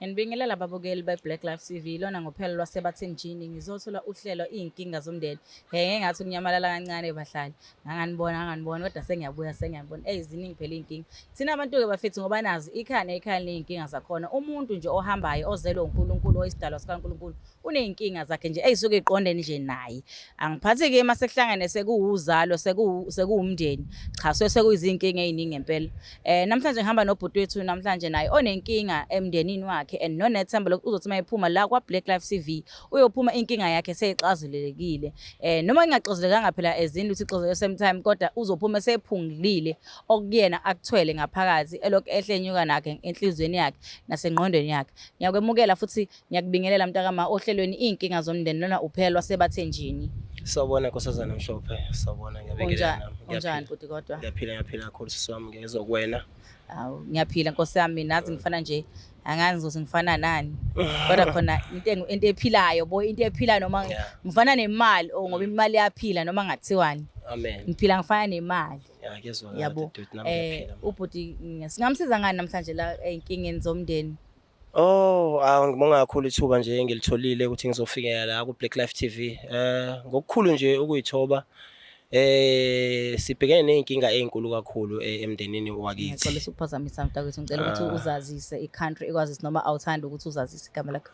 Nginibingelela ababukeli be-Black Life TV, lona ngophelo lwasebathenjini ngizothola uhlelo iy'nkinga zomndeni. Ngathi kunyamalala kancane bahlali. Nganganibona kodwa sengiyabona. Ziningi phela iy'nkinga. Thina abantu-ke bafethu ngoba nazi ikhaya nekhaya liney'nkinga zakhona. Umuntu nje ohambayo ozelwe uNkulunkulu oyisidalwa sikaNkulunkulu uney'nkinga zakhe nje ey'suke y'qondene nje naye. Angiphathi-ke uma sekuhlangane sekuwuzalo sekuwumndeni. Cha, suke sekuyizinkinga ey'ningi ngempela. Namhlanje ngihamba nobhuti wethu namhlanje naye onenkinga emndenini wakhe and nonethemba lokuthi uzothi uma ephuma la kwa-Black Life TV uyophuma inkinga yakhe seyixazululekile. Noma ingaxazulekanga phela ezini ukuthi ixazuleke sometime kodwa uzophuma sephungulile okuyena akuthwele ngaphakathi elokhu ehlenyuka nakhe enhlizweni yakhe nasengqondweni yakhe. Ngiyakwemukela futhi ngiyakubingelela mntakama ohlelweni iy'nkinga zomndeni lona uphelo lwasebathenjini. Sawubona nkosazana Mhlophe, sawubona ngiyabingelela nami. Unjani futhi kodwa? Ngiyaphila kakhulu sisi wami ngezokuwena. Awu ngiyaphila Nkosi yami nazi ngifana nje angazi ngizothi ngifana nani kodwa khona into ephilayo into ephilayo noma ngifana nemali ngoba imali iyaphila noma ngathiwani. Amen. Ngiphila ngifana nemali. Ngiyezwa Yabo. nami ngiyaphila. Ubhuti singamsiza ngani namhlanje la ey'nkingeni zomndeni? Ngibonga kakhulu ithuba nje engilitholile ukuthi ngizofika la ku-Black Life TV. Ngokukhulu nje ukuyithoba sibhekene ney'nkinga ey'nkulu kakhulu emndenini wakithi. Ngixolisa ukuphazamisa mntakwethu ngicela ukuthi uzazise i-country ikwazise noma awuthandi ukuthi uzazise igama lakho.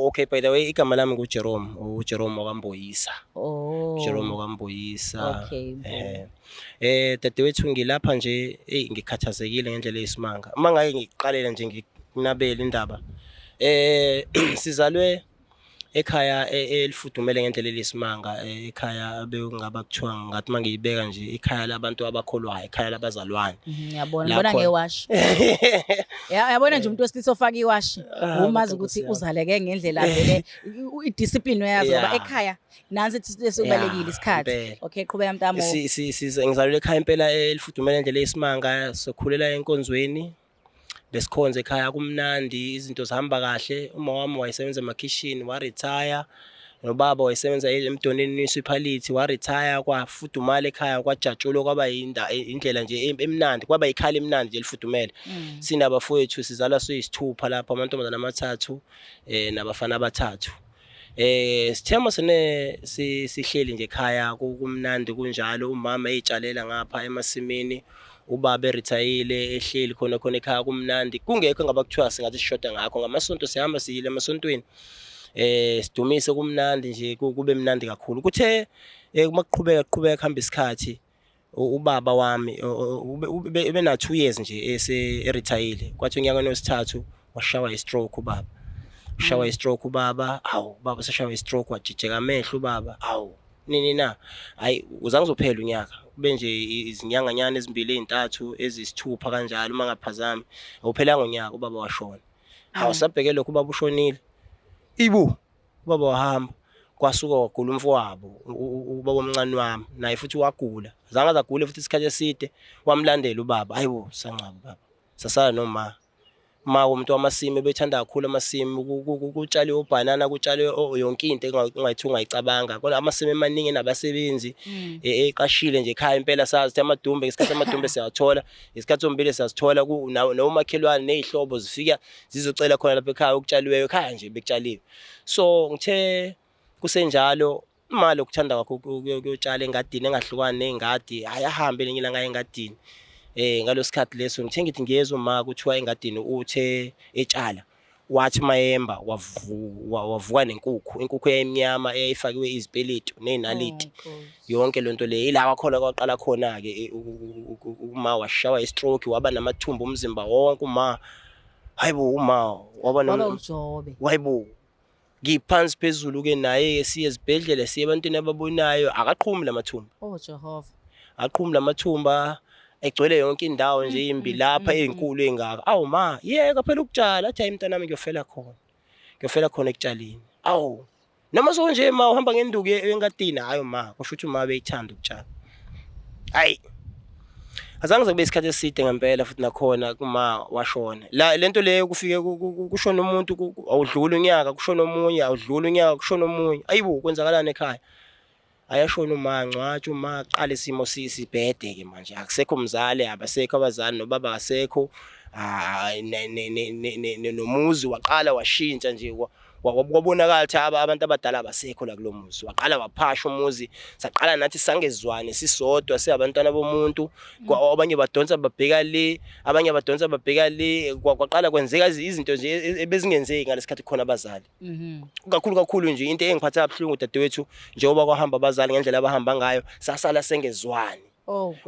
Okay, by the way igama lami nguJerome, uJerome wakamboyisa. Jerome wakamboyisa. Okay. Dadewethu ngilapha nje ngikhathazekile ngendlela eyisimanga. Uma ngake ngiqalela nje nginabele indaba. Sizalwe ekhaya elifudumele ngendlela elisimanga, ekhaya bekungaba kuthiwa ngathi mangiyibeka nje ikhaya labantu abakholwayo, ekhaya labazalwane. Ngibona ngewashi. Yabona nje umuntu wesilisa ofaka iwashi umazi ukuthi uzaleke ngendlela vele idiscipline yazo ngoba ekhaya nansi sekubalekile isikhathi. Okay, qhubeka mntamo. Ngizalwe ekhaya impela elifudumele ngendlela eyisimanga, sokhulela enkonzweni. Besikhonze ekhaya kumnandi, izinto zihamba kahle. Uma wami wayesebenza emakhishini waretire, nobaba wayesebenza emdoneni municipality waretire, kwafudumala ekhaya kwajatshulwa kwaba indlela nje emnandi, kwaba ikhala emnandi nje elifudumele. Sinabafowethu sizalwa siyisithupha lapha, amantombazana amathathu nabafana abathathu. Sithemo sihleli nje ekhaya kumnandi kunjalo, umama eyitshalela ngapha emasimini. Ubaba eritayile ehleli khona ekhaya kumnandi kungekho ngaba kuthiwa singathi sishoda ngakho. Ngamasonto sihamba siyile emasontweni sidumise kumnandi nje kube mnandi kakhulu. Kuthe uma kuqhubeka kuhamba isikhathi ubaba wami ubena 2 years nje eritayile, kwathi unyakeni wesithathu washawa istroke ubaba. Ushawa istroke ubaba, baba seshawa istroke wajijeka amehlo ubaba. Nini na hayi uzange uzophela unyaka kube nje izinyanganyana ezimbili ezintathu ezisithupha kanjalo uma ngaphazami awuphelanga unyaka ubaba washona. Sabheke lokho ubaba ushonile ubaba wahamba kwasuka wagula umfowabo ubaba omncane wami naye futhi wagula, azange azagule futhi isikhathi eside wamlandela ubaba. Sancaba ubaba sasala noma umuntu wamasimu ebethanda kakhulu amasimu, kutshaliwe ubhanana, kutshaliwe yonke into engayithi ungayicabanga. Kodwa amasimu emaningi enabasebenzi eqashile nje ekhaya impela sazi ukuthi amadumbe ngesikhathi amadumbe siyathola, isikhathi sombili siyasithola nomakhelwane nezihlobo zifika zizocela khona lapha ekhaya okutshaliweyo ekhaya nje bekutshaliwe. So ngithe kusenjalo imali okuthanda kakhulu ukuyotshala engadini engahlukani nezingadi ahambe lenye ilanga engadini. Ngalosikhathi leso ngithe ngithi ngiyezwa uma kuthiwa engadini uthe etshala wathi mayemba wavuka inkukhu eyimnyama eyayifakiwe izipeletu nenaliti yonke lonto le ila wakhola kwaqala khona ke uma washawa istroke waba namathumbu umzimba wonke uma uma waba ujobe ngiphansi phezulu ke naye siye ezibhedlela siye ebantwini ababonayo akaqhumi lamathumba. Jehova Aqhumi lamathumba egcwele yonke indawo nje imbi lapha ezinkulu engaka. Yeka phela ukutshala. Athi hayi mntanami ngiyofela khona ekutshaleni. Noma sonje ma uhamba ngenduku engadini kusho ukuthi uma beyithanda ukutshala. Azange kube isikhathi eside ngempela futhi nakhona kuma washona. Lento leyo kufike kushona umuntu awudlula unyaka kushona omunye, awudlula unyaka kushona omunye. Kwenzakalani ekhaya? ayashona uma ngcwatshwa uma qala isimo sibhede-ke manje akusekho umzali abasekho abazali nobaba asekho nomuzi waqala washintsha nje kwabonakala ukuthi abantu abadala abasekho la kulo muzi waqala waphasha umuzi saqala nathi sangezwane sisodwa siyabantwana bomuntu abanye badonsa babheka le abanye badonsa babheka le kwaqala kwenzeka izinto nje ebezingenzeki ngalesikhathi khona abazali kakhulu nje into engiphatha kabuhlungu dadewethu njengoba kwahamba abazali ngendlela abahamba ngayo sasala sengezwani.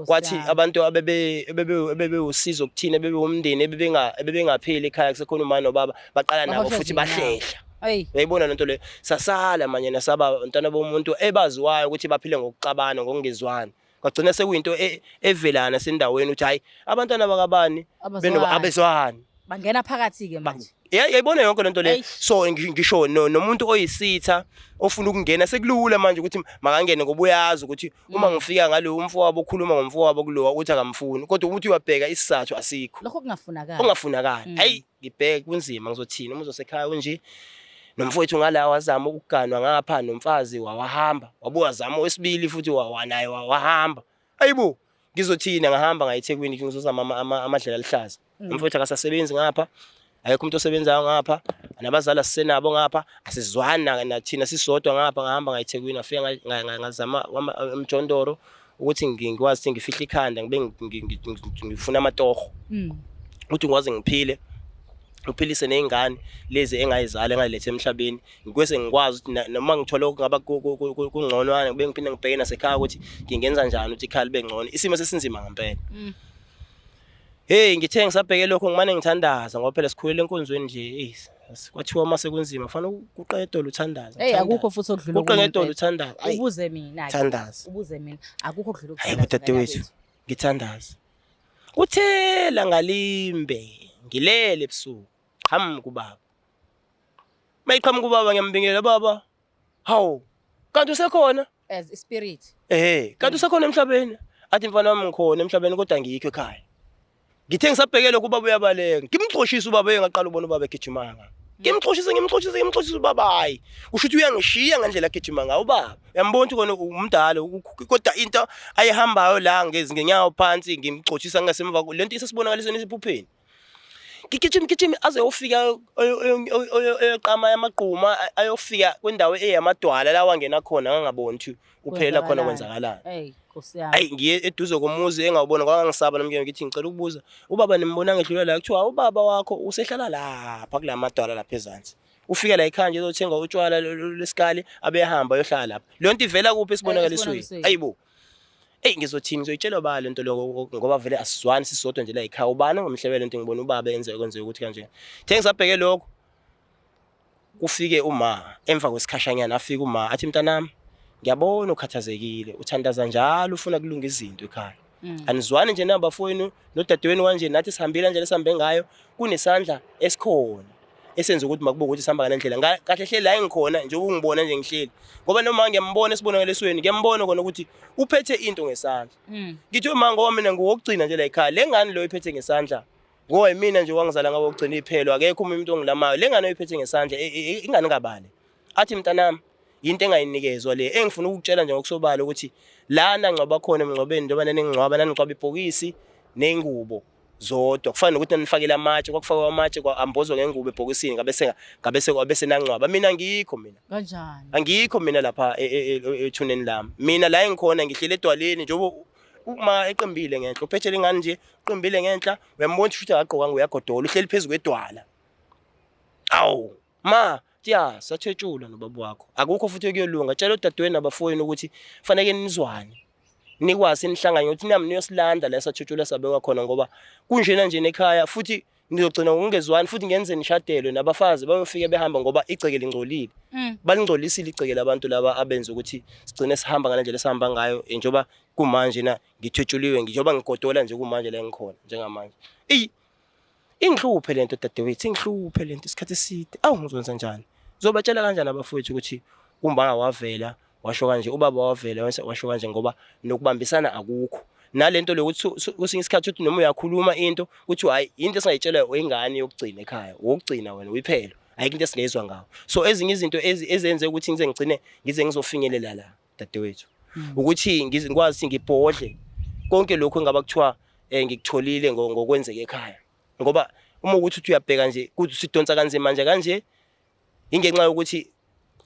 Kwathi abantu abebe usizo kuthina bebe umndeni ebebengapheli ekhaya kusekhona uma nobaba baqala nabo futhi bahlehla. Uyayibona lento le sasala manje nasaba abantwana bomuntu ebaziwayo ukuthi baphile ngokuxabana ngokungezwani. Kwagcina sekuyinto evelana sendaweni ukuthi hayi abantwana bakabani abezwani bangena phakathi ke manje. Yayibona yonke lento le so ngisho nomuntu oyisitha ofuna ukungena sekulula manje ukuthi makangene ngoba uyazi ukuthi uma ngifika ngalo umfowabo okhuluma ngomfowabo kulowa uthi akamfuni kodwa ukuthi uyabheka isizathu asikho lokho kungafunakala hayi ngibheke kunzima ngizothina uma uzosekhaya kunje nomfowethu ngala wazama ukuganwa ngapha nomfazi wawahamba wabuya zama wesibili futhi wanaye wahamba ayibo ngizothina ngahamba ngayiThekwini ngizozama amadlela alihlaza umfowethu akasasebenzi ngapha ayikho umuntu osebenzayo ngapha nabazali sisenabo ngapha asizwana nathina sisodwa ngapha ngahamba ngayiThekwini afika ngazama emjondoro ukuthi ngikwazi ngifihle ikhanda ngibe ngifuna amatoho ukuthi ngikwazi ngiphile uphilise nezingane lezi engayizali engayilethe emhlabeni ngikwese ngikwazi ukuthi noma ngithola okungaba kungconwana ngibe ngiphinde ngibheke nasekhaya ukuthi ngingenza njani ukuthi ikhaya libe ngcono isimo sesinzima ngempela. Hey ngithe ngisabheke lokho ngimane ngithandaza ngoba phela sikhulele enkonzweni nje kwathiwa mase kunzima kufanele kuqe edolo uthandaza. Akukho futhi okudlula kuqe edolo uthandaza. Ubuze mina thandaza. Ubuze mina akukho okudlula ukuthandaza. Hayi dadewethu ngithandaza. Kuthela ngalimbe ngilele ebusuku kubaba. Mayiqhamuka ubaba ngiyambingela baba. Hawu kanti usekhona as a spirit. Kanti usekhona emhlabeni. Athi mfana wami ngikhona emhlabeni kodwa ngikho ekhaya. Ngithe ngisabhekele kubaba uyabaleka. Ngimxoshisa ubaba engaqala ubona ubaba egijimanga. Ngimxoshisa ubaba hayi. Usho ukuthi uyangishiya ngandlela egijima ngayo ubaba. Uyambona ukuthi kona umdala kodwa into ayihambayo la ngenyawo phansi ngimxoshisa ngasemva lento isesibonakalisweni esiphupheni. Ngigijima aze yofika eqama yamaqhuma ayofika kwendawo eyamadwala la wangena khona ngangaboni ukuthi uphelela khona kwenzakalani. Hayi ngiye eduze komuzi engawubona kwangisaba nomke ngithi ngicela ukubuza ubaba nimbona ngedlula la kuthiwa ubaba wakho usehlala lapha kulamadwala lapha ezantsi ufika la ekhaya nje uzothenga utshwala lesikali abehamba yohlala lapha le nto ivela kuphi esibonakalisweni ayibo ngizothini ngizoyitshela baba lento lokho ngoba vele asizwani sisodwa nje la ekhaya ubani ngomhlebele lento ngibona ubaba yenze kwenzeka ukuthi kanje the ngisabheke lokho kufike uma emva kwesikhashanyana afika uma athi mntanami ngiyabona ukhathazekile uthandaza njalo ufuna kulunga izinto ekhaya anizwani nje nabafowenu nodadewenu kanje nathi sihambile nje lesambe ngayo kunesandla esikhona esenza ukuthi makubuke ukuthi sihamba ngalendlela kahle hle la engikhona nje ungibona nje ngihleli ngoba noma ngiyambona esibonakalisweni ngiyambona kona ukuthi uphethe into ngesandla ngithi uma ngoba mina ngiwokugcina nje la ekhaya lengane lo iphethe ngesandla ngoba mina nje wangizala ngabo ukugcina iphelo akekho umuntu ongilamayo lengane oyiphethe ngesandla ingane kabale athi mntanami into engayinikezwa le engifuna ukukutshela nje ngokusobala ukuthi lana ngcoba khona emngcobeni njengoba naningcwaba naningcwaba ibhokisi nengubo zodwa kufana nokuthi nifakile amatshe kwakufakwa amatshe kwaambozwa ngengubo ebhokisini ngabese nangcwaba mina ngikho mina kanjani angikho mina lapha ethuneni lami mina la engikhona ngihlele edwaleni njengoba uma eqembile ngenhla uphethe lengane nje uqembile ngenhla uyambona ukuthi akagqoka nguyagodola uhleli phezulu kwedwala awu ma ya sathethula nobaba wakho akukho futhi kuyolunga tshela udadewenu nabafowenu ukuthi fanele nizwane nikwazi nihlanganye ukuthi nami niyosilanda la sathethula sabekwa khona ngoba kunjena nje ekhaya futhi nizogcina ngongezwani futhi ngenze nishadelwe nabafazi bayofika behamba ngoba igceke lingcolile balingcolisile igceke labantu laba abenza ukuthi sigcine sihamba ngalendlela esihamba ngayo njengoba kumanje na ngithetshuliwe njengoba ngigodola nje kumanje la engikhona njengamanje inhluphe lento dadewethu inhluphe lento isikhathi eside ngizokwenza njani zobatshela kanjani abafowethu ukuthi umbanga wavela washo kanje ubaba wavela washo kanje ngoba nokubambisana akukho nalento lokuthi kusinye isikhathi uthi noma uyakhuluma into uthi hayi into esingayitshela ingane yokugcina ekhaya ukugcina wena uyiphelo ayikho into esingezwe ngawo so ezinye izinto ezenze ukuthi ngize ngigcine ngize ngizofinyelela la dadewethu ukuthi ngikwazi ngibhodle konke lokho engaba kuthiwa ngikutholile ngokwenzeka ekhaya ngoba uma ukuthi uyabheka nje kuthi sidonsa kanzima manje kanje ingenxa yokuthi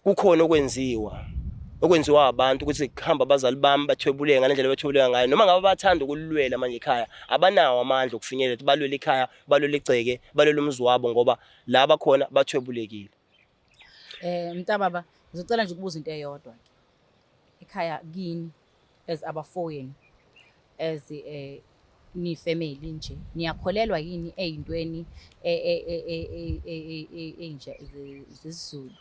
kukhona okwenziwa abantu ukuthi kuhamba abazali bami bathwebuleke ngalendlela bathwebuleka ngayo noma ngabe bathanda ukulwela manje ekhaya abanawo amandla okufinyelela ukuthi balwele ekhaya balwele igceke balwele umuzi wabo ngoba la bakhona bathwebulekile. Mntababa ngizocela nje ukubuza into eyodwa ke ekhaya kini as abafowenu as ni family nje niyakholelwa yini ezintweni enje zesiZulu?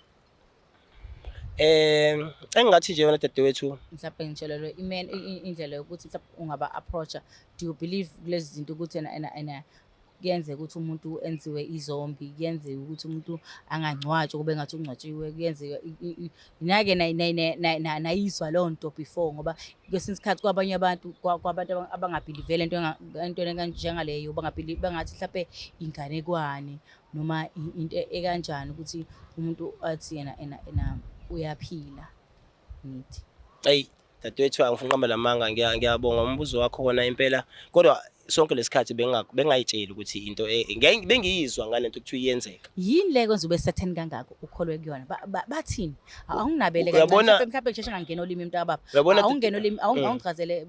Engathi nje wena dadewethu Mhlawumbe ngitshelelwe indlela yokuthi mhlawumbe ungaba approacha. Do you believe kulezi zinto ukuthi kuyenzeka ukuthi umuntu enziwe izombi, kuyenzeka ukuthi umuntu angangcwatshwa kube ngathi ungcwatshiwe, kuyenzeka nake nayizwa leyo nto before ngoba kwesinye isikhathi kwabanye abantu kwabantu abangabhilivele entweni enganjengaleyo bangathi mhlawumbe inganekwane noma into ekanjani ukuthi umuntu athi yena uyaphila nithi. Hey dadewethu angifuni uqamba lamanga ngiyabonga umbuzo wakho kona impela kodwa sonke lesikhathi bengayitsheli ukuthi into bengiyizwa ngalento ukuthi uyenzeka. Yini le kwenza ube certain kangako ukholwe kuyona? Bathini? Awunginabele Uyabona- kancane mhlawumbe ngisheshe ngangena olimi mntababa. Uyabona- Awungena olimi awungichazele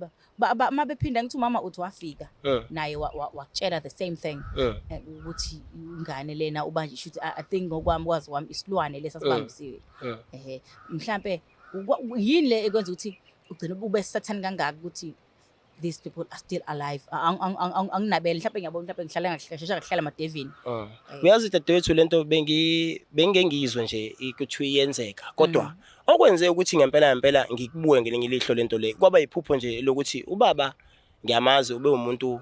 mabephinda ngithi umama uthi wafika naye wakutshela the same thing ukuthi ingane lena ubanje shuthi I think ngokwami kwazi wami isilwane lesasibambisiwe. Mhlambe yini le ekwenza ukuthi ugcine ube certain kangaka ukuthi these people are still alive? Anginabele mhlawumbe ngiyabona mhlawumbe ngihlala ngasheshe ngahlala emadevini. Uyazi dadewethu lento bengengizwe nje ukuthi uyenzeka kodwa okwenze ukuthi ngempela ngikubuke ngelinye ilihlo lento le kwaba yiphupho nje lokuthi ubaba ngiyamazi ube umuntu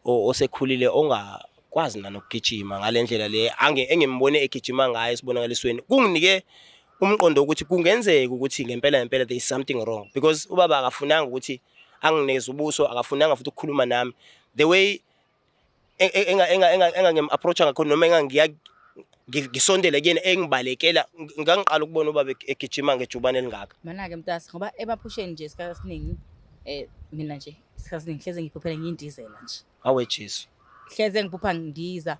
osekhulile ongakwazi nanokugijima ngalendlela le engimbone egijima ngayo isibonakalisweni kunginike umqondo ukuthi kungenzeka ukuthi ngempela there is something wrong because ubaba akafunanga ukuthi angineze ubuso akafunanga futhi ukukhuluma nami the way engangim-approacha ngakho noma ngisondela kuyena engibalekela ngangiqala ukubona ubaba egijima ngejubane elingaka. Mana-ke mtasa ngoba emaphusheni nje isikhathi esiningi mina nje isikhathi esiningi hleze ngiphophela ngiyindizela nje. Awe Jesu. Hleze ngiphupha ngidiza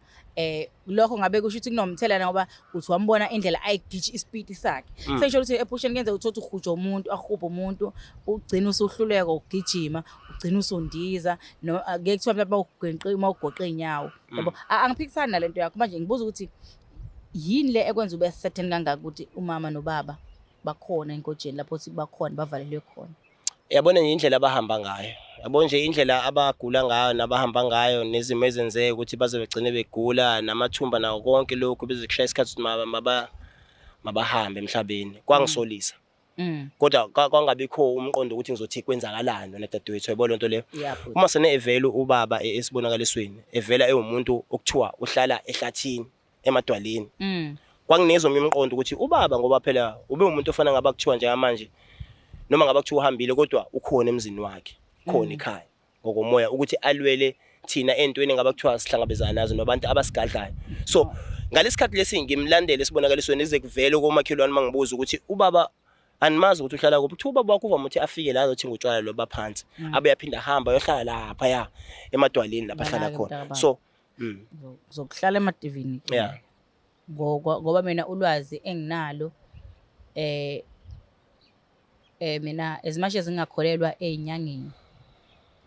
lokho ngabe kusho ukuthi kunomthelela ngoba uthi wambona indlela ayigiji ispeed sakhe. Sesho ukuthi ephusheni kuyenza uthothi uhuja umuntu ahubha umuntu ugcina usuhluleka ukugijima ugcina usondiza no ngeke kuthiwa mhlawumbe mawugoqa inyawo yabo. Angiphikisani nalento yakho manje ngibuza ukuthi yini le ekwenza ube certain kangaka ukuthi umama nobaba bakhona enkojeni lapho ukuthi bakhona bavalelwe khona? Yabona nje indlela abahamba ngayo. Yabona nje indlela abagula ngayo nabahamba ngayo nezimo ezenzeka ukuthi baze begcine begula namathumba nawo konke lokho bezekushaya isikhathi mabahambe emhlabeni. Kwangisolisa. Kodwa kwangabikho umqondo ukuthi ngizothi kwenzakalani wena dadewethu yabo lonto leyo. Uma sene evela ubaba esibonakalisweni evela ewumuntu okuthiwa uhlala ehlathini emadwaleni. Kwanginezwa imiqondo ukuthi ubaba ngoba phela ube umuntu ofana ngaba kuthiwa nje manje noma ngaba kuthiwa uhambile kodwa ukhona emzini wakhe khona ekhaya ngokomoya ukuthi alwele thina entweni ngaba kuthiwa sihlangabezana nazo nabantu abasigadlayo. So ngalesikhathi lesi ngimlandele esibonakalisweni ize kuvele komakhelwane mangibuza ukuthi ubaba animazi ukuthi uhlala kuphi ukuthi ubaba wakho uvama ukuthi afike la azothenga utshwala lo baphansi abe yaphinda hamba ayohlala lapha ya emadwaleni lapha hlala khona. So zokuhlala emadivini ngoba mina ulwazi enginalo mina as much as ngingakholelwa ezinyangeni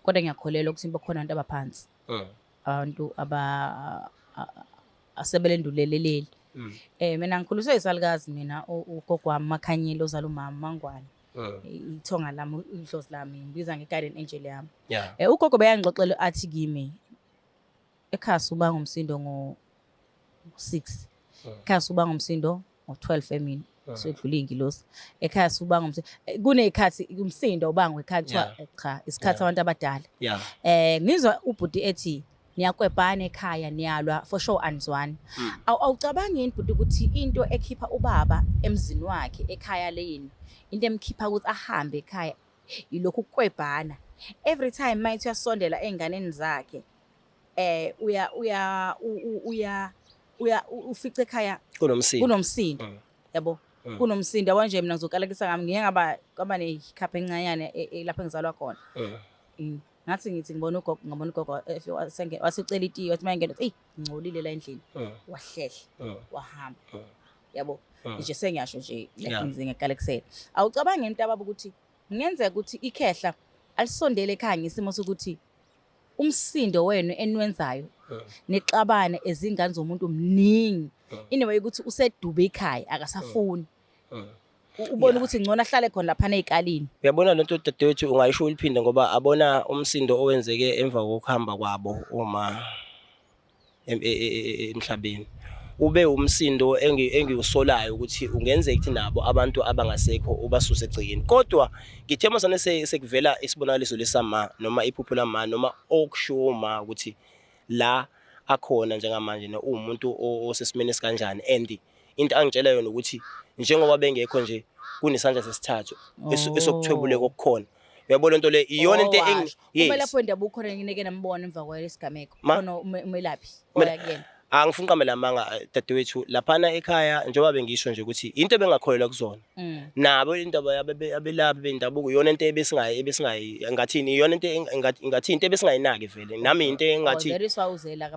kodwa ngiyakholelwa ukuthi bakhona abantu abaphansi abantu asebelenduleleleli. Mina ngikhuliswe isalukazi mina ugogo wami Makhanyile ozala umama Mangwane ithonga lami idlozi lami ngibiza ngegarden angel yami. Ugogo beyangixoxela athi kimi ekhaya uba ngomsindo ngo-6 ekhaya uba ngomsindo ngo-12 emini sedlula ingilosi ekhaya uba ngomsindo kunezikhathi umsindo ubangwe ekhaya cha isikhathi abantu abadala. Ngizwa ubhuti ethi niyakwebhana ekhaya niyalwa for sure anizwani. Awucabangi yini bhuti ukuthi into ekhipha ubaba emzini wakhe ekhaya leyini into emkhipha ukuthi ahambe ekhaya yilokhu kwebhana every time mayithi uyasondela einganeni zakhe uya ufice ekhaya kunomsindo yabo kunomsindo yabo nje mina ngizokalekisa ngami ngeke ngaba nekhapha encanyane lapha engizalwa khona. Ngathi ngithi ngibona ugogo wasicela itiye wathi mayengena eyi ngcolile la endlini wahlehla wahamba yabo nje sengiyasho nje ngikalekisela awucabangi into ababa ukuthi ngenzeka ukuthi ikhehla alisondele ekhaya ngesimo sokuthi umsindo wenu enwenzayo nexabane ezingane zomuntu mningi ineway ukuthi usedube ekhaya akasafuni ubona ukuthi ngcono ahlale khona lapha ezikalini. Uyabona lento dadewethu ungayisho uliphinde ngoba abona umsindo owenzeke emva kokuhamba kwabo uma emhlabeni ube umsindo engiwusolayo ukuthi ungenzeka ukuthi nabo abantu abangasekho ubasuse egcikeni. Kodwa ngithe masane sekuvela isibonakaliso lesama noma iphupho lama noma okushuuma ukuthi la akhona njengamanje umuntu osesimene sikanjani and into angitshela yona ukuthi njengoba bengekho nje kunesandla sesithathu esokuthwebule kokukhona. Uyabona into le iyona into uma lapho indaba ukhona ngineke nambona emva kwalesigameko khona umelaphi oya kuyena. Angifuni qambe lamanga dadewethu laphana ekhaya njengoba bengisho nje ukuthi into bengakholelwa kuzona nabo indaba abelaphi bendabuko iyona into ebesingayi ngathini iyona into engathi into ebesingayinaki vele nami into engathi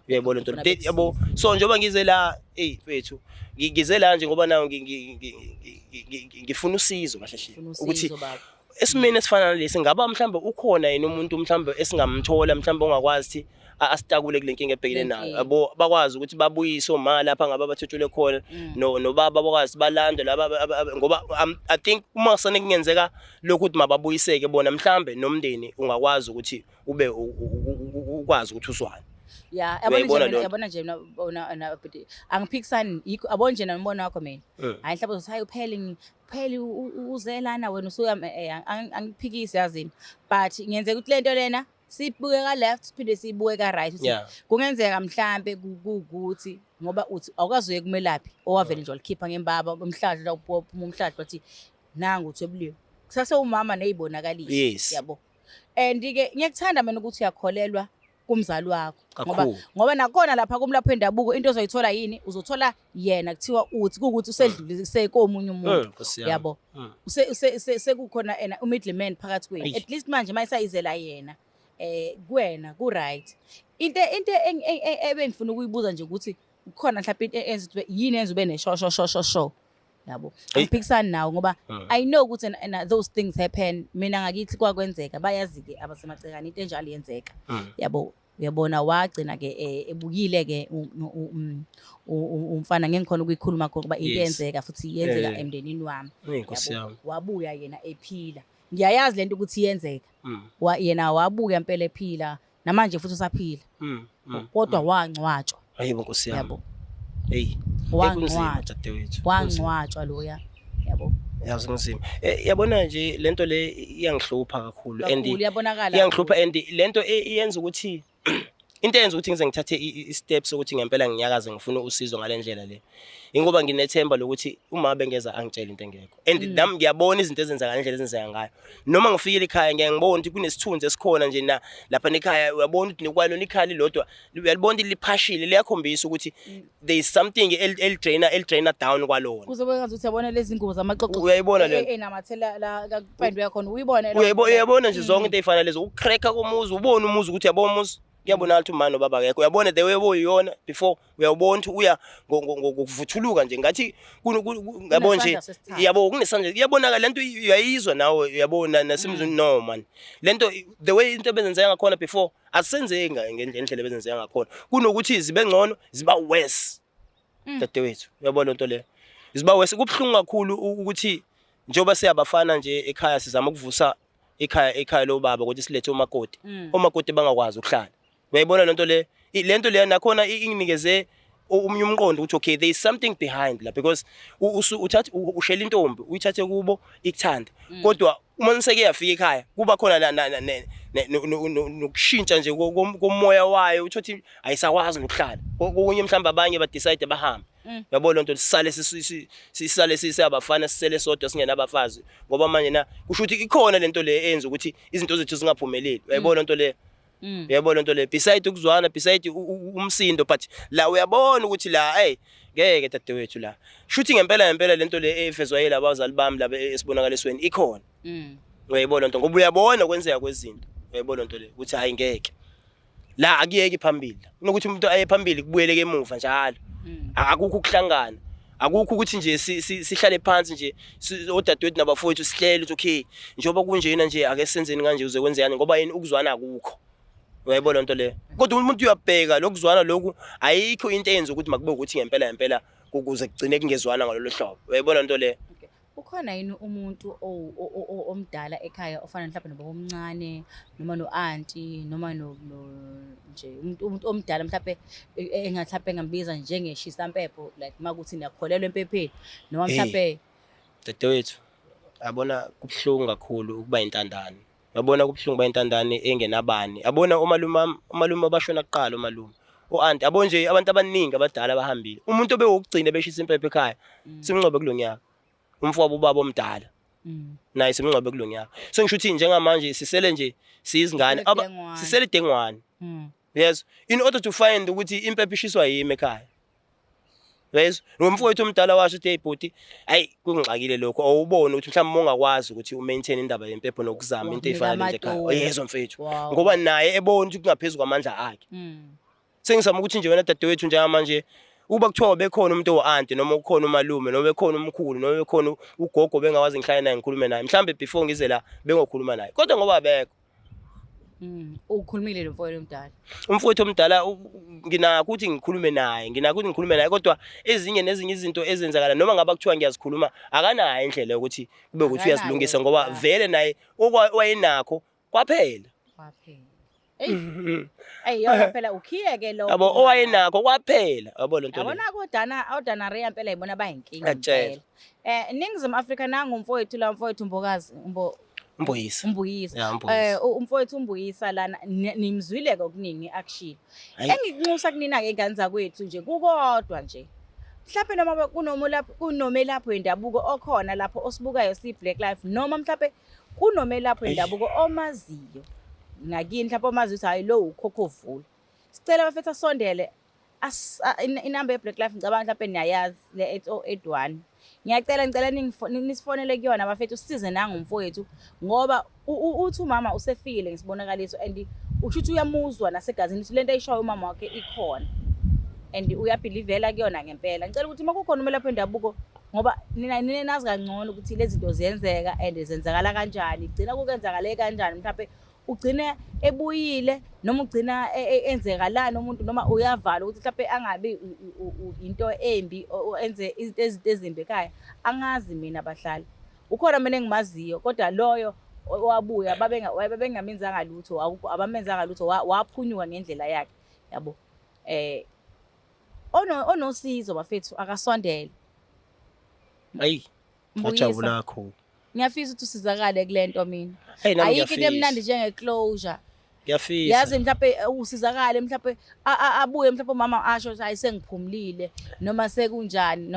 uyabona into yabo. So njengoba ngize la mfethu ngize la nje ngoba nawo ngifuna usizo kahle ukuthi esimene esifana lesi ngaba mhlambe ukhona yini umuntu mhlambe esingamthola mhlambe ongakwazi asitakule kule nkinga ebhekene nayo yabo bakwazi ukuthi babuyise oma lapha ngaba bathethule khona nobaba bakwazi balande laba ngoba I think uma sane kungenzeka lokhu ukuthi mababuyiseke bona mhlambe nomndeni ungakwazi ukuthi ube ukwazi ukuthi uswane. Yabona nje na angiphikisani abona nje nombono wakho mina hayi mhlawumbe uzothi uphele uzelana wena usuya angiphikisi yazini but ngiyenzeka ukuthi lento lena sibuke ka left siphinde sibuke ka right ukuthi kungenzeka mhlambe ukuthi ngoba uthi awukazi uye kumelaphi owavele nje walikhipha ngembaba umhlahla uphuma umhlahla wathi nanga uthwebuliwe kusase umama neyibonakalisi yabo. And ke ngiyekuthanda mina ukuthi uyakholelwa kumzali wakho ngoba nakhona lapha kumlapho endabuko into ozoyithola yini uzothola yena kuthiwa uthi ukuthi usedlulise komunye umuntu yabo sekukhona middleman phakathi kwenu at least manje mayisayizela yena kuwena ku right into ebengifuna ukuyibuza nje ukuthi ukhona mhlawumbe into enziwe yini enza ube nesho yabo angiphikisani nawo ngoba I know ukuthi those things happen mina ngakithi kwakwenzeka bayazi ke abasemacekani into enjalo yenzeka yabo. Uyabona wagcina ke ebukile ke umfana ngengikhona ukuyikhuluma ngoba into yenzeka futhi yenzeka emndenini wami yabo. Wabuya yena ephila ngiyayazi lento ukuthi yenzeka yena wabuya impela ephila namanje futhi usaphila kodwa wangcwatshwa. Hayibo Nkosi yami yabo wangcwatshwa loya yabo. Yazi ngizima yabona nje lento le iyangihlupha kakhulu and iyabonakala iyangihlupha and lento iyenza ukuthi into eyenza ukuthi ngize ngithathe i-steps ukuthi ngempela ngiyakaze ngifuna usizo ngalendlela le ingoba nginethemba lokuthi uma bengeza angitshela into engekho and nami ngiyabona izinto ezenzeka ngendlela ezenzeka ngayo noma ngifikile ekhaya ngiyangibona ukuthi kunesithunzi esikhona nje na lapha ekhaya uyabona ukuthi nekwalona ikhali lodwa uyalibona liphashile liyakhombisa ukuthi there is something el-drainer down kwalona kuzobe ngathi uyabona lezi ngubo zamaxoxo uyayibona le enamathela la kapendo yakhona uyibona uyabona nje zonke into ezifana lezo ukucracka komuzi ubona umuzi ukuthi yabo umuzi kuyabona ukuthi umama nobaba akekho uyabona the way boyiyona before uyawubona ukuthi uya ngokuvuthuluka nje ngathi ngabo nje yabo kunesandla uyabonaka lento uyayizwa nawe uyabona nasemzweni no man lento the way into ebenzenzeka ngakhona before asenzeki ngendlela ebenzenzeka ngakhona kunokuthi zibe ngcono ziba worse dadewethu uyabona into le ziba worse kubhlungu kakhulu ukuthi njoba siyabafana nje ekhaya sizama ukuvusa ekhaya lo baba ukuthi silethe omakoti bangakwazi ukuhlala. Uyayibona lento le nakhona inginikeze umqondo ukuthi okay there is something behind la because uthatha ushela intombi uyithathe kubo ikuthanda kodwa uma niseke yafika ekhaya kuba khona nokushintsha nje komoya wayo uthi ayisakwazi ukuhlala okunye mhlamba abanye ba decide bahamba. Uyabona lento sisale sisabafana sisele sodwa singena abafazi ngoba manje na kusho ukuthi ikhona lento le enza ukuthi izinto zethu zingaphumeleli. Uyayibona lento le uyabona lento le beside ukuzwana beside umsindo but la uyabona ukuthi la ngeke dadewethu la shuthi ngempela lento le efezwa yilabo abazali bami laba esibonakalisweni ikhona uyayibona nto ngoba uyabona kwenzeka kwezinto uyayibona nto le ukuthi hayi ngeke la akuyeki phambili kunokuthi umuntu aye phambili kubuyeleke emuva njalo akukho ukuhlangana akukho ukuthi nje sihlale phansi nje odadewethu nabafowethu sihlele ukuthi okay njengoba kunjena nje ake senzeni kanje uze kwenzekani ngoba yini ukuzwana akukho uyayibona nto le kodwa umuntu uyabheka lokuzwana lokhu ayikho into eyenza ukuthi makube ukuthi ngempela ukuze kugcine kungezwana ngalolu hlobo uyayibona nto le ukhona yini umuntu omdala ekhaya ofana mhlawumbe noba omncane noma no-auntie noma nje umuntu omdala mhlawumbe engathi engambiza njengeshisampepho like makuthi niyakholelwa empepheni noma mhlawumbe dadewethu abona kubhlungu kakhulu ukuba intandane yabona kubhlungu ba intandane engenabani abona umalume abashona kuqala umalume o-auntie abo nje abantu abaningi abadala abahambile umuntu obewukugcina beshisa impepho ekhaya simngcobe kulonyaka umfowabo ubaba omdala naye simngcobe kulonyaka so ngisho ukuthi njengamanje sisele nje siyizingane sisele dengwane yes in order to find ukuthi impepho ishiswa yimi ekhaya yes nomfowethu omdala washo uthi hey bhuti hayi kungixakile lokho awubone ukuthi mhlawumbe ungakwazi ukuthi umaintain indaba yempepho nokuzama into efana nje ekhaya yezwa mfethu ngoba naye ebona ukuthi kungaphezulu kwamandla akhe sengisama ukuthi nje wena dadewethu njengamanje uba kuthiwa bekhona umuntu o-auntie noma ukhona umalume noma bekhona umkhulu noma bekhona ugogo bengawazi ngihlale naye ngikhulume naye mhlambe before ngize la bengokhuluma naye kodwa ngoba abekho ukhulumile nomfowethu omdala umfowethu omdala nginako ukuthi ngikhulume naye kodwa nezinye izinto ezenzakala noma ngaba kuthiwa ngiyazikhuluma akanayo indlela yokuthi kube ukuthi uyazilungisa ngoba vele naye wayenakho kwaphela yona phela ukhiyeke lo yabo owayenakho kwaphela yabo lento le yabona odana Ray impela yibona bayinkinga impela Ningizimu Afrika nangu umfowethu la umfowethu Mbokazi Umbuyisa umfowethu Umbuyisa lana nimzwile okuningi akushilo engikunxusa kunina ke ingane zakwethu nje kukodwa nje mhlawumbe noma kunomelapho wendabuko okhona lapho osibukayo si Black Life noma mhlawumbe kunomelapho wendabuko omaziyo ngakini mhlawumbe omazi ukuthi hayi lo ukhokhovula sicela bafethu asondele inamba ye Black Life ngicabanga mhlawumbe niyayazi le 8081 ngicela nisifonele kuyona bafethu sisize nangumfowethu ngoba uthi umama usefikile ngisibonakaliso and ushuthi uyamuzwa nasegazini ukuthi lento ayishayo umama wakhe ikhona and uyabelievela kuyona ngempela ngicela ukuthi makukhona umelapho wendabuko ngoba nina nazi kangcono ukuthi lezi zinto ziyenzeka and zenzakala kanjani igcina kukenzakala kanjani mhlawumbe ugcina ebuyile noma ugcina enzekalani umuntu noma uyavala ukuthi mhlawumbe angabi into embi enze izinto ezimbi ekhaya angazi mina abahlali ukhona mina engimaziyo kodwa loyo wabuya babengamenza lutho abamenza lutho waphunyuka ngendlela yakhe yabo onosizo bafethu akasondele hayi ngajabula kakhulu ngiyafisa ukuthi usizakale kulento mina ayikho into emnandi njengeclosure ngiyafisa yazi mhlawumbe usizakale mhlawumbe abuye mhlawumbe umama asho hayi sengiphumlile noma sekunjani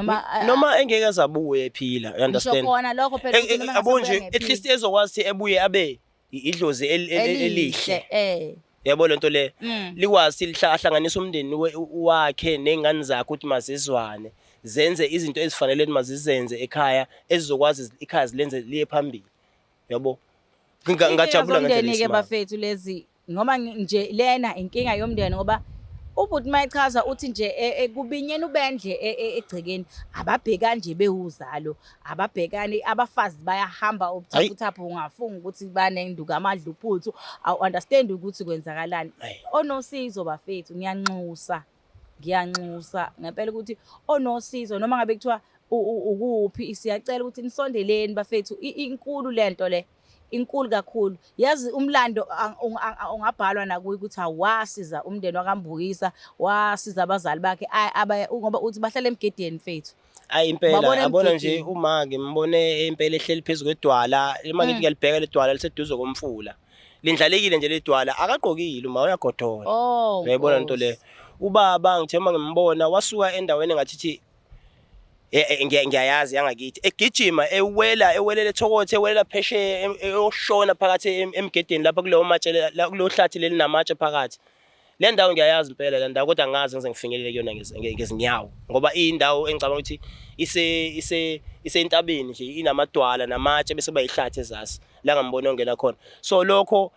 noma engeke azabuye ephila you understand ngisho khona lokho phela abonje at least ezokwazi ebuye abe idlozi elihle yabo lento le likwazi lihlanganisa umndeni wakhe nengane zakhe ukuthi mazizwane zenze izinto ezifanele mazizenze ekhaya ezizokwazi ikhaya zilenze liye phambili yabo ngajabula ngandlela ke bafethu lezi ngoba nje lena inkinga yomndeni ngoba ubuthi mayichaza uthi nje kubinyeni ubendle egcekeni ababheka nje bewuzalo ababhekani abafazi bayahamba ubuthaphu ungafunga ukuthi banenduka amadluphuthu awu understand ukuthi kwenzakalani onosizo bafethu ngiyanxusa ngempela ukuthi onosizo noma ngabe kuthiwa ukuphi siyacela ukuthi nisondeleni bafethu inkulu lento le inkulu kakhulu yazi umlando ungabhalwa nakuyi ukuthi awasiza umndeni wakambuyisa wasiza abazali bakhe ngoba uthi bahlala emgedeni mfethu hayi impela abona nje uma ngimbone impela ehleli phezulu kwedwala uma ngithi ngiyalibheka ledwala liseduze komfula lindlalekile nje ledwala akagqokile uma uyagodola uyayibona into le ubaba ngithema ngimbona wasuka endaweni engathi ngiyayazi yangakithi egijima ewelela ethokothe ewelela pheshe eyoshona phakathi emgedeni lapha kuleyo matshe kulo hlathi leli namatshe phakathi le ndawo ngiyayazi impela le ndawo kodwa angazi ngize ngifinyelele kuyona ngezinyawo ngoba iyindawo engicabanga ukuthi isentabeni nje inamadwala namatshe bese bayihlathi ezasi la ngambona ongena khona so lokho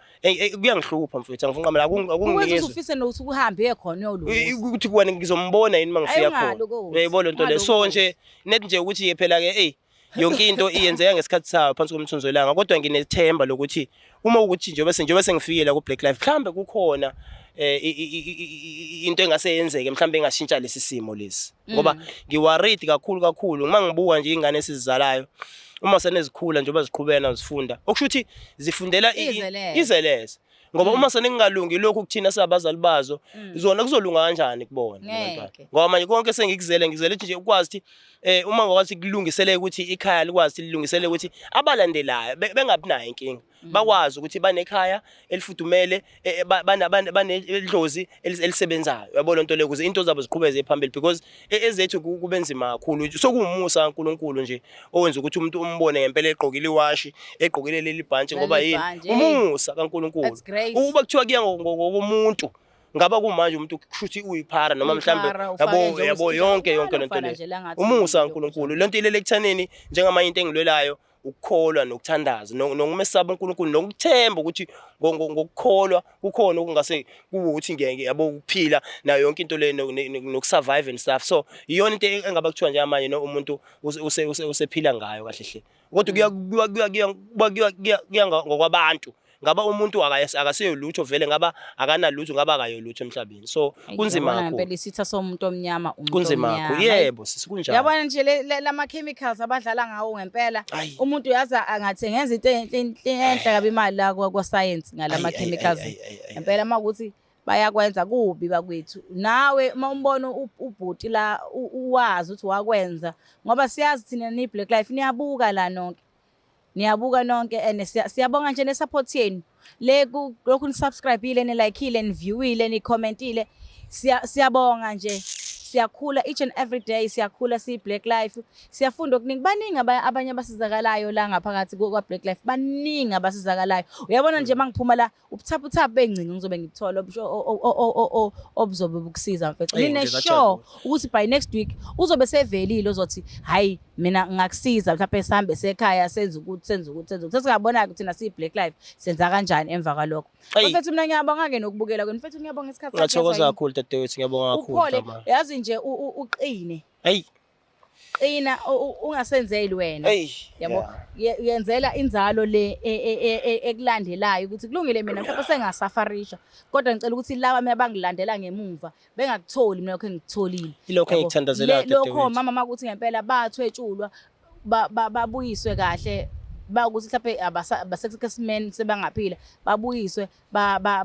kuyangihlupha mfethu angifuna nqamela Ukwenza ufise nokuthi uhambe khona yolukuthi ukuthi kuwena ngizombona yini mangifika khona uyayibona lento le so nje net nje ukuthi phela ke yonke into iyenzeka ngesikhathi sayo phansi komthunzi welanga kodwa nginethemba lokuthi uma ukuthi njengoba sengifikile ku Black Life mhlambe kukhona into engase yenzeke mhlambe engashintsha lesi simo lesi ngoba ngiworried kakhulu uma ngibuka nje ingane esizalayo uma senezikhula njengoba ziqhubena zifunda okushuthi zifundela izeleze ngoba uma seningalungi lokho kuthina sabazali bazo izona kuzolunga kanjani kubona abantwana ngoba manje konke sengikuzele nje ukwazi ukuthi uma ngakwazi kulungisele ukuthi ikhaya likwazi lilungisele ukuthi abalandelayo bengabi nayo inkinga bakwazi ukuthi banekhaya elifudumele banedlozi elisebenzayo yabona into le ukuze into zabo ziqhubeze phambili because ezethu kubenzima kakhulu sokumusa kaNkuluNkulu nje owenza ukuthi umuntu umbone ngempela eqhokile iwashi eqhokile leli bhantshi ngoba yini umusa kaNkuluNkulu ukuba kuthiwa kuya ngokomuntu ngaba kumanje umuntu kushuthi uyiphara noma mhlambe yabo yonke lento le umusa kaNkuluNkulu lento ilele ekuthaneni njengamanye into engilwelayo ukukholwa nokuthandaza nokumesaba uNkulunkulu nokuthemba ukuthi ngokukholwa kukhona okungase ukuthi ngiyabo ukuphila nayo yonke into le nokusurvive and stuff so iyona into engaba kuthiwa nje manje no umuntu usephila ngayo kahle hle kodwa kuya ngokwabantu ngaba umuntu akasiyo lutho vele ngaba akanalutho ngaba akayo lutho emhlabeni so kunzima kakhulu ngempela isitha somuntu omnyama kunzima kakhulu yebo sikunjalo yabona nje lama chemicals abadlala ngawo ngempela umuntu yaza angathi ngenza into enhle kabi imali la kwa science ngalama chemicals ngempela makuthi bayakwenza kubi bakwethu nawe mawumbona ubhuti la uwazi ukuthi wakwenza ngoba siyazi thina ni Black Life niyabuka la nonke niyabuka nonke and siyabonga nje nesupport yenu le lokhu nisubscribeile nilikeile niviewile nicommentile siyabonga nje siyakhula each and every day siyakhula si Black Life siyafunda okuningi baningi abanye abasizakalayo la ngaphakathi kwa Black Life baningi abasizakalayo uyabona nje mangiphuma la ubuthaphu bengcinga ngizobe ngibuthola obuzobe bukusiza mfethu ngine sure ukuthi by next week uzobe sevelile uzothi hayi mina ngakusiza mhlawumbe sihambe sekhaya senza ukuthi sesingabona ukuthi na si Black Life senza kanjani emva kalokho mfethu mina ngiyabonga ke nokubukela kwenu mfethu ngiyabonga isikhathi sakho ngiyathokoza kakhulu dadewethu ngiyabonga kakhulu mama yazi nje uqine qina ungasenzeli wena yabo yenzela inzalo le ekulandelayo ukuthi kulungile mina mhlawumbe sengasafarisha kodwa ngicela ukuthi laba abangilandela ngemuva bengakutholi mina lokho engikutholile ilokho engithandazela lokho mama makuthi ngempela bathwetshulwa babuyiswe kahle bakuthi mhlawumbe abasesimeni sebangaphila babuyiswe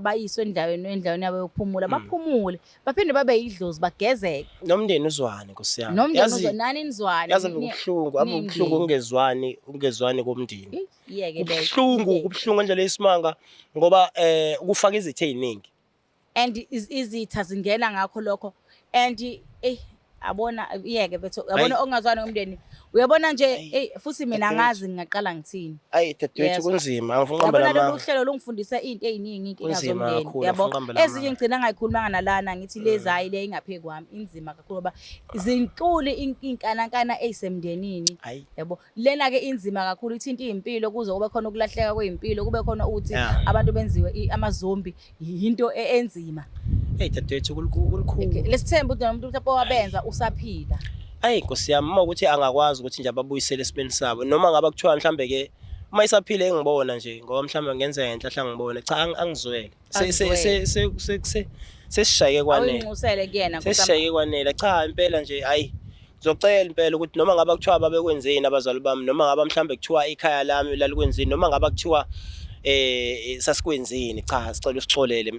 bayiswe endaweni yabo yokuphumula baphumule baphinde babe yidlozi bagezeke nomndeni uzwane nkosiyami nomndeni nani nizwane yazi ubuhlungu ungezwani komndeni yeke kubuhlungu nje lesimanga ngoba ukufaka izithe eziningi and izitha zingena ngakho lokho and abona yeke bethu yabona ongazwani ngomndeni uyabona nje futhi mina ngazi ngingaqala ngithini dadewethu kunzima angifuna uqamba lama yabona uhlelo lungifundisa izinto eziningi inkinga zomndeni yabo ezinye ngicina ngayikhuluma nalana ngithi lezayi le ingaphe kwami inzima kakhulu ngoba zinkulu inkanankana ezisemndenini yabo lena ke inzima kakhulu ithinta izimpilo kuze kube khona ukulahleka kwezimpilo kube khona ukuthi abantu benziwe amazombi into enzima dadewethu kulukhulu lesithemba ukuthi umuntu mhlawumbe wabenza usaphila nkosiyami uma ukuthi angakwazi ukuthi nje ababuyisele esimeni sabo noma ngaba kuthiwa mhlambe ke uma isaphile engibona nje ngoba mhlambe ngenza enhla ngibone cha angizwele sesishayeke kwanele awuyinqusele kuyena sesishayeke kwanele cha impela nje ngizocela impela ukuthi noma ngaba kuthiwa babekwenzeni abazali bami noma ngaba mhlambe kuthiwa ikhaya lami lalikwenzeni noma ngaba kuthiwa sasikwenzini cha sicela usixolele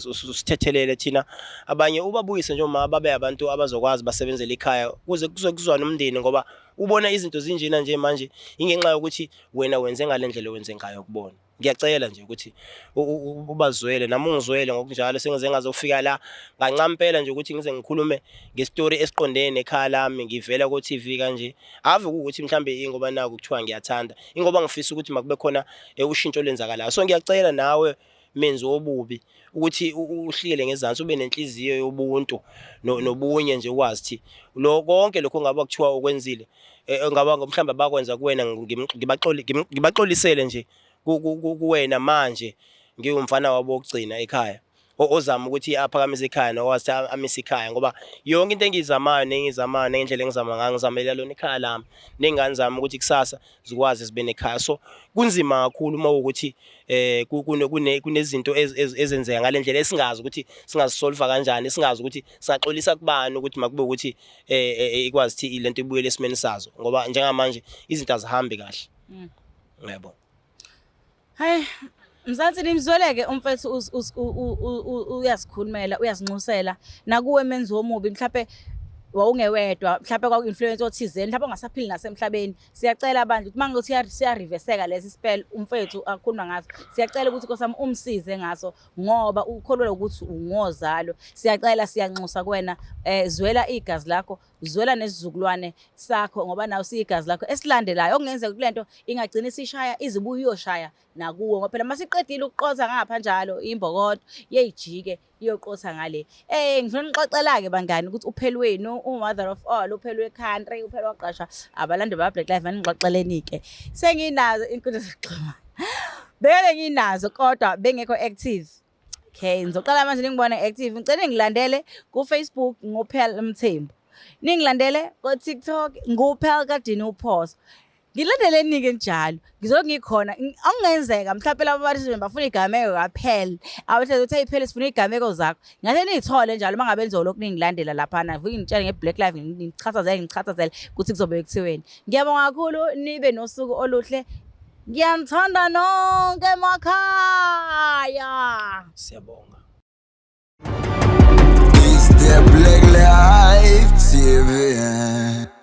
usithethelele thina abanye ubabuyise nje uma babe abantu abazokwazi basebenzele ikhaya kuze kuzokuzwana umndeni ngoba ubona izinto zinjena nje manje ingenxa yokuthi wena wenze ngalendlela wenze ngayo kubona ngiyacela nje ukuthi ubazwele nami ungizwele ngokunjalo sengize ngazofika la ngancamphela nje ukuthi ngize ngikhulume ngestory esiqondene nekhaya lami ngivela ku TV kanje ave ukuthi mhlambe ingoba naku kuthiwa ngiyathanda ingoba ngifisa ukuthi makube khona ushintsho lenzakalayo so ngiyacela nawe menzi obubi ukuthi uhlile ngezansi ube nenhliziyo yobuntu nobunye nje ukwazi thi lo konke lokho ngaba kuthiwa ukwenzile ngaba mhlawumbe bakwenza kuwena ngibaxolisele nje kuwena manje ngiwumfana wabo wokugcina ekhaya ozama ukuthi aphakamise ekhaya nokwazi amisa ikhaya ngoba yonke into engizamayo nengendlela engizama ngayo ngizamela lona ikhaya lami nengane zami ukuthi kusasa zikwazi zibe nekhaya so kunzima kakhulu uma ukuthi kunezinto ezenzeka ngalendlela esingazi ukuthi singazisolve kanjani singazi ukuthi singaxolisa kubani ukuthi makube ukuthi ikwazi ukuthi ilento ibuyele esimeni sazo ngoba njengamanje izinto azihambi kahle yebo hayi mzansi nimzweleke umfethu uyasikhulumela uyasinxusela nakuwe menzi womubi mhlawumbe wawungewedwa mhlawumbe kwaku-influence othizeni mhlawumbe ongasaphili nasemhlabeni siyacela abantu ukuthi mangokuthi siyariveseka lesi spell umfethu akhuluma ngaso siyacela ukuthi nkosami umsize ngaso ngoba ukholelwa ukuthi ungozalo siyacela siyanxusa kuwena zwela igazi lakho zwela nesizukulwane sakho ngoba nawo siyigazi lakho esilandelayo okungenzeka ukuthi lento ingagcina isishaya izibuye iyoshaya nakuwo ngoba phela masiqedile ukuqotha ngapha njalo imbokodo yeyijike iyoqotha ngale ngifuna nixoxela ke bangani ukuthi uphelo wenu mother of all uphelo wecountry uphelo waqasha abalandi ba Black Lives anixoxeleni ke senginazo inkundla zokuxhumana bele nginazo kodwa bengekho active okay ngizoqala manje ngibona active ngicela ngilandele ku Facebook ngophela Mthembu ningilandele ku TikTok nguphela kadini uphoso ngilandeleni ke njalo ngizoke ngikhona okungenzeka mhlawumbe labo bathi bafuna igameko kaphela abathi uthi iphele sifuna igameko zakho ngathi nizithole njalo mangabe nizoloku ningilandela lapha na vuke ngitshela ngeBlack Lives ngichazazele ukuthi kuzobe kuthiweni ngiyabonga kakhulu nibe nosuku oluhle ngiyanithanda nonke emakhaya siyabonga Is the Black Lives TV